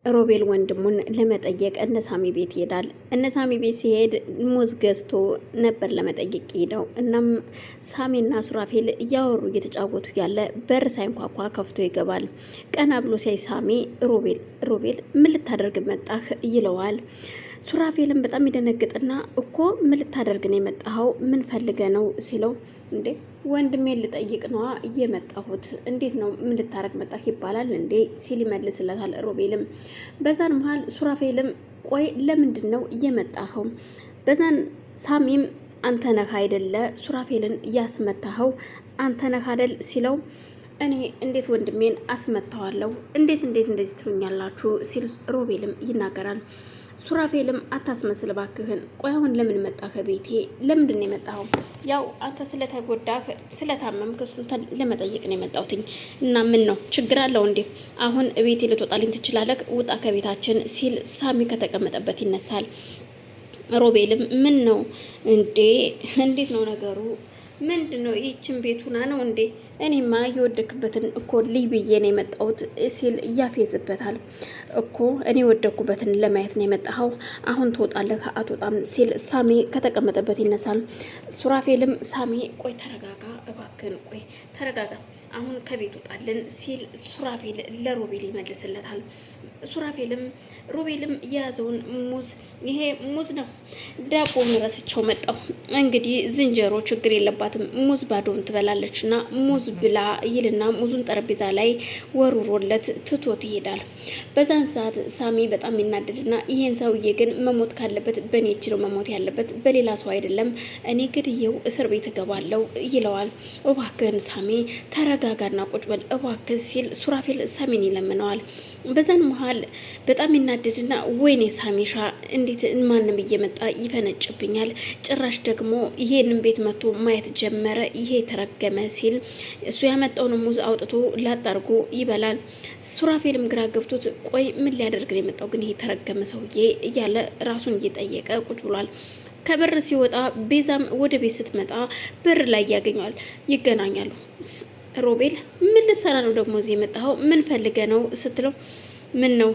ሮቤል ወንድሙን ለመጠየቅ እነሳሚ ቤት ይሄዳል። እነሳሚ ቤት ሲሄድ ሙዝ ገዝቶ ነበር ለመጠየቅ ሄደው። እናም ሳሚና ሱራፌል እያወሩ እየተጫወቱ ያለ በር ሳይንኳኳ ከፍቶ ይገባል። ቀና ብሎ ሲያይ ሳሚ ሮቤል ምን ልታደርግ መጣህ ይለዋል። ሱራፌልም በጣም ይደነግጥና እኮ ምን ልታደርግ ነው የመጣኸው? ምን ፈልገ ነው ሲለው እንዴ ወንድሜን ልጠይቅ ነዋ እየመጣሁት። እንዴት ነው ምን ልታረግ መጣህ ይባላል እንዴ ሲል ይመልስለታል ሮቤልም። በዛን መሃል ሱራፌልም ቆይ ለምንድን ነው እየመጣኸው? በዛን ሳሚም አንተ ነህ አይደለ ሱራፌልን ያስመታኸው አንተ ነህ አይደል ሲለው እኔ እንዴት ወንድሜን አስመታዋለሁ? እንዴት እንደዚህ ትሉኛላችሁ ሲል ሮቤልም ይናገራል። ሱራፌልም አታስመስል ባክህን። ቆይ አሁን ለምን መጣህ ቤቴ? ለምንድን ነው የመጣኸው? ያው አንተ ስለተጎዳህ ስለታመምክ እሱን ለመጠየቅ ነው የመጣሁትኝ። እና ምን ነው ችግር አለው እንዴ? አሁን ቤቴ ልትወጣልኝ ትችላለህ? ውጣ ከቤታችን ሲል ሳሚ ከተቀመጠበት ይነሳል። ሮቤልም ምን ነው እንዴ? እንዴት ነው ነገሩ? ምንድን ነው ይህችን ቤቱና ነው እንዴ? እኔማ የወደክበትን እኮ ልይ ብዬ ነው የመጣሁት ሲል ያፌዝበታል። እኮ እኔ የወደኩበትን ለማየት ነው የመጣኸው? አሁን ትወጣለህ አትወጣም ሲል ሳሚ ከተቀመጠበት ይነሳል። ሱራፌልም ሳሚ ቆይ ተረጋጋ እባክህን፣ ቆይ ተረጋጋ፣ አሁን ከቤት ውጣልን ሲል ሱራፌል ለሮቤል ይመልስለታል። ሱራፌልም ሮቤልም የያዘውን ሙዝ ይሄ ሙዝ ነው ዳቦውን ረስቸው መጣሁ። እንግዲህ ዝንጀሮ ችግር የለባትም ሙዝ ባዶውን ትበላለች ና ሙዝ ብላ ይልና ሙዙን ጠረጴዛ ላይ ወሩሮለት ትቶት ይሄዳል። በዛን ሰዓት ሳሚ በጣም ይናደድና ይሄን ሰውዬ ግን መሞት ካለበት በእኔ እችለው መሞት ያለበት በሌላ ሰው አይደለም፣ እኔ ግድየው እስር ቤት እገባለሁ ይለዋል። እባክህን ሳሚ ተረጋጋና ቁጭ በል እባክህ ሲል ሱራፌል ሳሚን ይለምነዋል። በዛን መሃል በጣም ይናደድና ወይኔ ሳሚሻ እንዴት ማንም እየመጣ ይፈነጭብኛል፣ ጭራሽ ደግሞ ይሄንን ቤት መጥቶ ማየት ጀመረ ይሄ ተረገመ ሲል እሱ ያመጣውን ሙዝ አውጥቶ ላጣርጎ ይበላል። ሱራፌልም ግራ ገብቶት ቆይ ምን ሊያደርግ ነው የመጣው ግን ይሄ ተረገመ ሰውዬ እያለ ራሱን እየጠየቀ ቁጭ ብሏል። ከበር ሲወጣ ቤዛም ወደ ቤት ስትመጣ በር ላይ ያገኘዋል። ይገናኛሉ። ሮቤል ምን ልሰራ ነው ደግሞ እዚህ የመጣኸው? ምን ፈልገ ነው ስትለው ምን ነው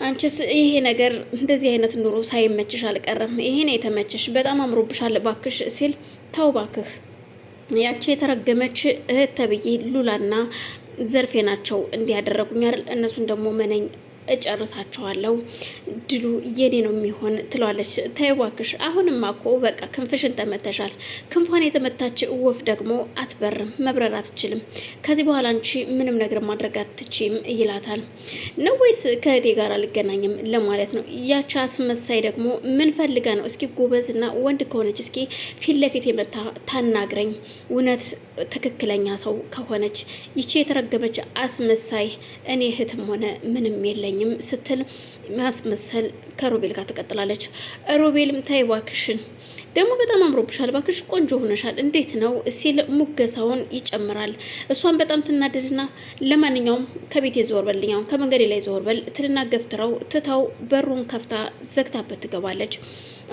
አንቺስ ይሄ ነገር እንደዚህ አይነት ኑሮ ሳይመችሽ አልቀረም። ይሄ ነው የተመቸሽ፣ በጣም አምሮብሻል ባክሽ ሲል ተው ባክህ፣ ያቺ የተረገመች እህት ተብዬ ሉላና ዘርፌ ናቸው እንዲያደረጉኝ አይደል? እነሱን ደግሞ መነኝ እጨርሳቸዋለሁ፣ ድሉ የኔ ነው የሚሆን ትለዋለች። ተይ እባክሽ አሁንማ እኮ በቃ ክንፍሽን ተመተሻል። ክንፏን የተመታች ወፍ ደግሞ አትበርም፣ መብረር አትችልም። ከዚህ በኋላ አንቺ ምንም ነገር ማድረግ አትችይም ይላታል። ነው ወይስ ከእህቴ ጋር አልገናኝም ለማለት ነው? ያቺ አስመሳይ ደግሞ ምን ፈልጋ ነው? እስኪ ጎበዝና ወንድ ከሆነች እስኪ ፊት ለፊት የመታ ታናግረኝ፣ እውነት ትክክለኛ ሰው ከሆነች ይቺ የተረገመች አስመሳይ እኔ እህትም ሆነ ምንም የለኝ ስትል ማስመሰል ከሮቤል ጋር ትቀጥላለች። ሮቤልም ታይ እባክሽን ደግሞ በጣም አምሮብሻል፣ እባክሽ ቆንጆ ሆነሻል፣ እንዴት ነው ሲል ሙገሳውን ይጨምራል። እሷን በጣም ትናደድና ለማንኛውም ከቤት የዞር በልኛው ከመንገዴ ላይ ዞር በል ትልና ገፍትረው ትታው በሩን ከፍታ ዘግታበት ትገባለች።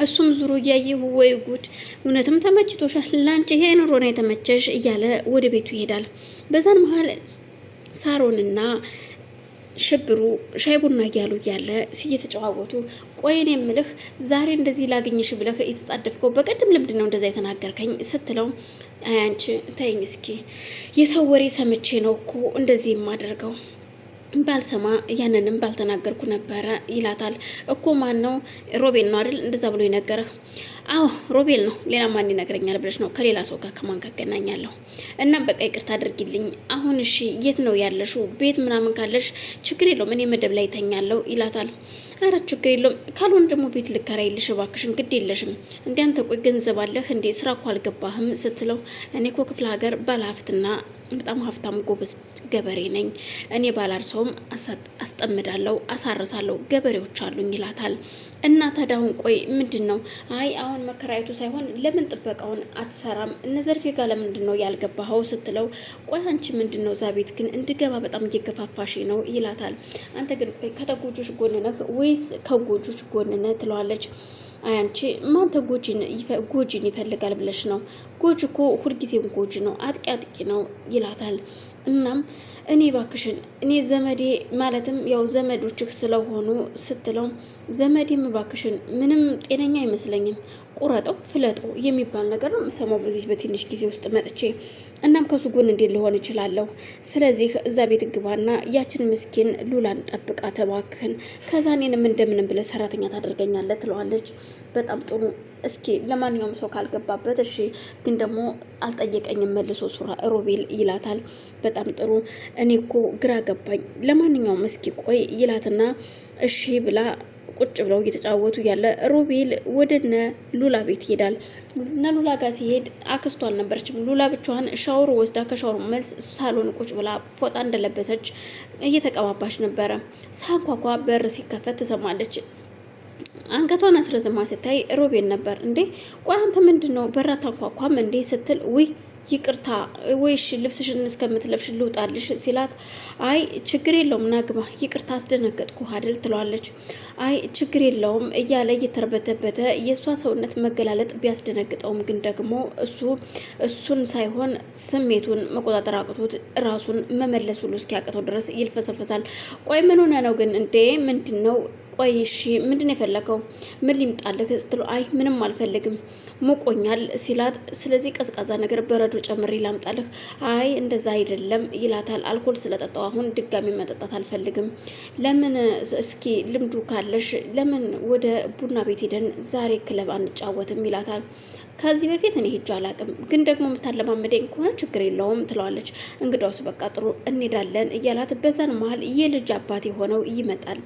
እሱም ዙሮ እያየ ወይ ጉድ እውነትም ተመችቶሻል፣ ላንቺ ይሄ ኑሮ ነው የተመቸሽ እያለ ወደ ቤቱ ይሄዳል። በዛን መሀል ሳሮንና ሽብሩ ሻይ ቡና እያሉ እያለ እየተጨዋወቱ ቆይን የምልህ ዛሬ እንደዚህ ላገኝሽ ብለህ የተጣደፍከው በቀደም ልምድ ነው እንደዛ የተናገርከኝ ስትለው አንቺ ተይኝ እስኪ የሰው ወሬ ሰምቼ ነው እኮ እንደዚህ የማደርገው ባልሰማ ያንንም ባልተናገርኩ ነበረ ይላታል። እኮ ማን ነው? ሮቤል ነው አይደል እንደዛ ብሎ ይነገረህ? አዎ ሮቤል ነው፣ ሌላ ማን ይነግረኛል ብለሽ ነው? ከሌላ ሰው ጋር ከማን ጋር እገናኛለሁ? እና በቃ ይቅርታ አድርጊልኝ። አሁን እሺ የት ነው ያለሽው? ቤት ምናምን ካለሽ ችግር የለውም እኔ መደብ ላይ ተኛለሁ ይላታል። አረ ችግር የለውም ካልሆነ ደግሞ ቤት ልከራይልሽ እባክሽን፣ ግድ የለሽም እንዴ አንተ ቆይ ገንዘብ አለህ እንዴ? ስራ እኮ አልገባህም ስትለው እኔ እኮ ክፍለ ሀገር ባለሀብትና በጣም ሀብታም ጎበዝ ገበሬ ነኝ፣ እኔ ባላርሰውም አስጠምዳለሁ አሳርሳለሁ ገበሬዎች አሉኝ ይላታል። እና ታዲያ አሁን ቆይ ምንድን ነው? አይ አሁን መከራየቱ ሳይሆን ለምን ጥበቃውን አትሰራም? እነ ዘርፌ ጋር ለምንድን ነው ያልገባኸው ስትለው ቆይ አንቺ ምንድን ነው እዛ ቤት ግን እንድገባ በጣም እየገፋፋሽ ነው ይላታል። አንተ ግን ቆይ ከተጎጆች ጎን ነህ ወይስ ከጎጆች ጎን ነህ ትለዋለች። አንቺ ማን ተጎጂን ይፈልጋል ብለሽ ነው? ጎጅ እኮ ሁልጊዜም ጎጅ ነው፣ አጥቂ አጥቂ ነው ይላታል። እናም እኔ ባክሽን እኔ ዘመዴ ማለትም ያው ዘመዶችህ ስለሆኑ ስትለው ዘመዴም ባክሽን ምንም ጤነኛ አይመስለኝም፣ ቁረጠው ፍለጠው የሚባል ነገር ነው የምሰማው በዚህ በትንሽ ጊዜ ውስጥ መጥቼ። እናም ከሱ ጎን እንዴት ልሆን እችላለሁ? ስለዚህ እዛ ቤት ግባና ያችን ምስኪን ሉላን ጠብቃ ተባክህን፣ ከዛ እኔንም እንደምንም ብለህ ሰራተኛ ታደርገኛለህ ትለዋለች። በጣም ጥሩ እስኪ ለማንኛውም ሰው ካልገባበት እሺ፣ ግን ደግሞ አልጠየቀኝም መልሶ ሮቤል ይላታል። በጣም ጥሩ እኔ እኮ ግራ ገባኝ፣ ለማንኛውም እስኪ ቆይ ይላትና እሺ ብላ ቁጭ ብለው እየተጫወቱ ያለ ሮቤል ወደነ ሉላ ቤት ይሄዳል። እነ ሉላ ጋር ሲሄድ አክስቷ አልነበረችም። ሉላ ብቻዋን ሻወር ወስዳ ከሻወር መልስ ሳሎን ቁጭ ብላ ፎጣ እንደለበሰች እየተቀባባች ነበረ። ሳንኳኳ በር ሲከፈት ትሰማለች። አንገቷን አስረዝማ ስታይ ሮቤል ነበር። እንዴ ቆይ አንተ ምንድን ነው በር አታንኳኳም እንዴ ስትል ውይ ይቅርታ ወይሽ ልብስሽን እስከምትለብሽ ልውጣልሽ ሲላት አይ ችግር የለውም ናግባ ይቅርታ አስደነገጥኩ አይደል ትለዋለች። አይ ችግር የለውም እያለ እየተርበተበተ የእሷ ሰውነት መገላለጥ ቢያስደነግጠውም ግን ደግሞ እሱን ሳይሆን ስሜቱን መቆጣጠር አቅቶት ራሱን መመለስ ሁሉ እስኪያቅተው ድረስ ይልፈሰፈሳል። ቆይ ምን ሆነ ነው ግን እንዴ ምንድን ነው ቆይ እሺ ምንድን የፈለከው ምን ሊምጣልህ ስትለው አይ ምንም አልፈልግም ሞቆኛል ሲላት ስለዚህ ቀዝቃዛ ነገር በረዶ ጨምሬ ላምጣልህ አይ እንደዛ አይደለም ይላታል። አልኮል ስለጠጣው አሁን ድጋሚ መጠጣት አልፈልግም ለምን እስኪ ልምዱ ካለሽ ለምን ወደ ቡና ቤት ሄደን ዛሬ ክለብ አንጫወትም ይላታል። ከዚህ በፊት እኔ ሄጄ አላቅም ግን ደግሞ የምታለማመደኝ ከሆነ ችግር የለውም ትለዋለች። እንግዳውስ በቃ ጥሩ እንሄዳለን እያላት በዛን መሀል የልጅ አባት የሆነው ይመጣል።